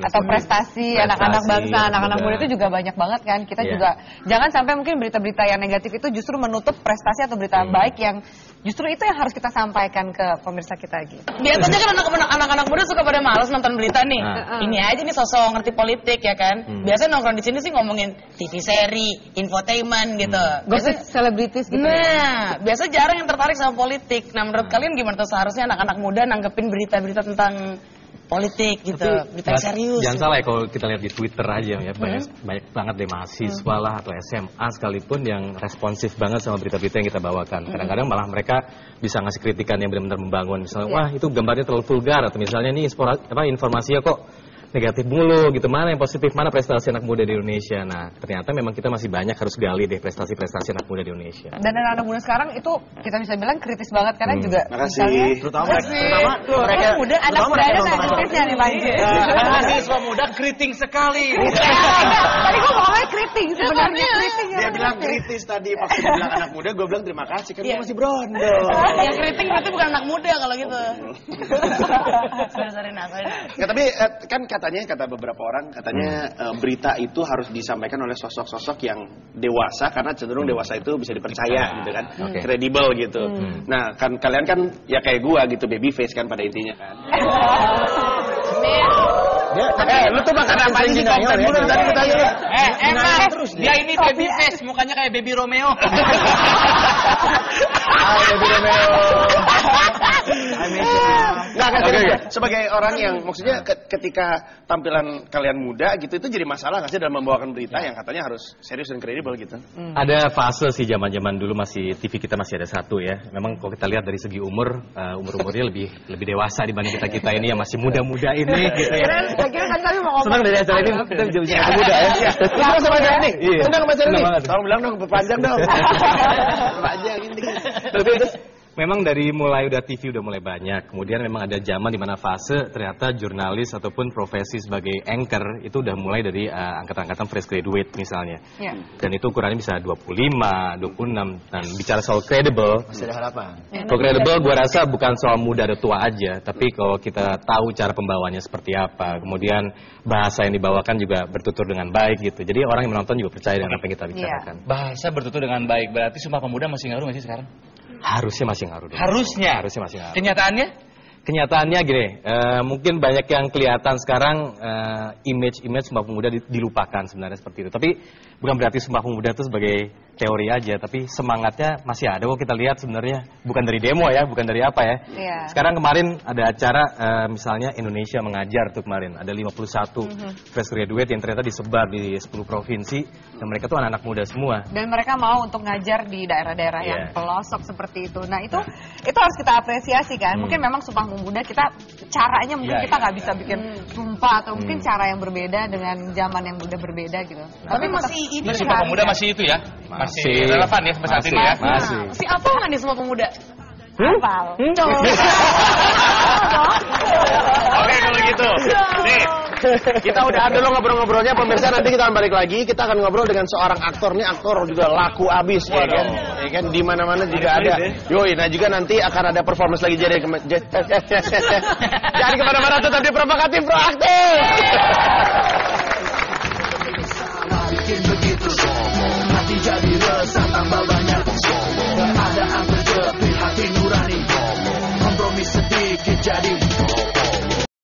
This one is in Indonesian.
atau prestasi anak-anak bangsa, anak-anak muda itu juga banyak banget kan. Kita juga jangan sampai mungkin berita-berita yang negatif itu justru menutup prestasi atau berita baik yang justru itu yang harus kita sampaikan ke pemirsa kita gitu. Biasanya kan anak-anak muda suka pada malas nonton berita nih. Ini aja nih sosok ngerti politik ya kan. Biasanya nongkrong di sini sih ngomongin TV seri, infotainment gitu. Gosip selebritis gitu. Nah, biasa jarang yang tertarik sama politik. Nah, menurut kalian gimana tuh seharusnya anak-anak muda nanggepin berita-berita tentang politik gitu, berita serius. Jangan salah ya kalau kita lihat di Twitter aja ya, banyak banget deh mahasiswa lah atau SMA sekalipun yang responsif banget sama berita-berita yang kita bawakan. Kadang-kadang malah mereka bisa ngasih kritikan yang benar-benar membangun. Misalnya, wah itu gambarnya terlalu vulgar, atau misalnya ini informasinya kok negatif mulu gitu, mana yang positif, mana prestasi anak muda di Indonesia. Nah, ternyata memang kita masih banyak harus gali deh prestasi-prestasi anak muda di Indonesia. Dan anak muda sekarang itu kita bisa bilang kritis banget karena juga misalnya terutama mereka muda, anak muda ada kritisnya nih Panji. Mahasiswa muda kriting sekali. Tadi gue ngomongnya kriting sebenarnya. Dia bilang kritis tadi, waktu dia bilang anak muda, gue bilang terima kasih kan dia masih brondol. Yang kriting berarti bukan anak muda kalau gitu. Ya, tapi kan kata beberapa orang katanya berita itu harus disampaikan oleh sosok-sosok yang dewasa karena cenderung dewasa itu bisa dipercaya gitu kan, kredibel gitu. Nah kan kalian kan ya kayak gua gitu, baby face kan pada intinya kan. Lu tuh makan apa sih konten dulu tadi katanya. Emang dia ini baby face, mukanya kayak baby Romeo. Baby Romeo. Nah, sebagai orang yang maksudnya ketika tampilan kalian muda gitu itu jadi masalah nggak sih dalam membawakan berita yang katanya harus serius dan kredibel gitu? Ada fase sih zaman-zaman dulu masih TV kita masih ada satu ya. Memang kalau kita lihat dari segi umur-umurnya lebih dewasa dibanding kita ini yang masih muda-muda ini gitu ya. Kira kan kami mau ngomong. Senang dari acara ini kita bisa bicara muda ya. Senang sama acara ini. Senang sama acara ini. Tolong bilang dong perpanjang dong. Panjang ini. Memang dari mulai udah TV udah mulai banyak, kemudian memang ada zaman di mana fase ternyata jurnalis ataupun profesi sebagai anchor itu udah mulai dari angkatan-angkatan fresh graduate misalnya. Dan itu ukurannya bisa 25, 26 dan bicara soal credible. Masih ada harapan. Kalau credible gue rasa bukan soal muda atau tua aja, tapi kalau kita tahu cara pembawanya seperti apa, kemudian bahasa yang dibawakan juga bertutur dengan baik gitu. Jadi orang yang menonton juga percaya dengan apa yang kita bicarakan. Bahasa bertutur dengan baik, berarti Sumpah Pemuda masih ngaruh nggak sih sekarang? Harusnya masih ngaruh. Harusnya masih ngaruh. Kenyataannya gini, mungkin banyak yang kelihatan sekarang image Sumpah Pemuda dilupakan sebenarnya seperti itu. Tapi bukan berarti Sumpah Pemuda itu sebagai teori aja, tapi semangatnya masih ada. Kok kita lihat sebenarnya bukan dari demo ya, bukan dari apa ya. Sekarang kemarin ada acara misalnya Indonesia Mengajar tuh kemarin, ada 51 fresh graduate yang ternyata disebar di 10 provinsi dan mereka tuh anak-anak muda semua. Dan mereka mau untuk ngajar di daerah-daerah yang pelosok seperti itu. Nah itu harus kita apresiasi kan. Mungkin memang Sumpah Pemuda kita caranya mungkin kita nggak bisa bikin sumpah atau mungkin cara yang berbeda dengan zaman yang udah berbeda gitu. Tapi masih ini Sumpah Pemuda masih itu ya. Masih relevan ya sampai saat ini ya. Masih apa kan di Sumpah Pemuda? Hafal. Oke kalau gitu. Nih, kita udah dulu ngobrol-ngobrolnya pemirsa, nanti kita akan balik lagi. Kita akan ngobrol dengan seorang aktor. Nih aktor juga laku abis ya kan. Ya kan di mana-mana juga ada. Yoi, nah juga nanti akan ada performance lagi jadi jangan kemana-mana, tetap di Provokatif Proaktif. Bikin begitu hati jadi resah, tambah banyak keadaan terjepit, hati nurani kompromi sedikit jadi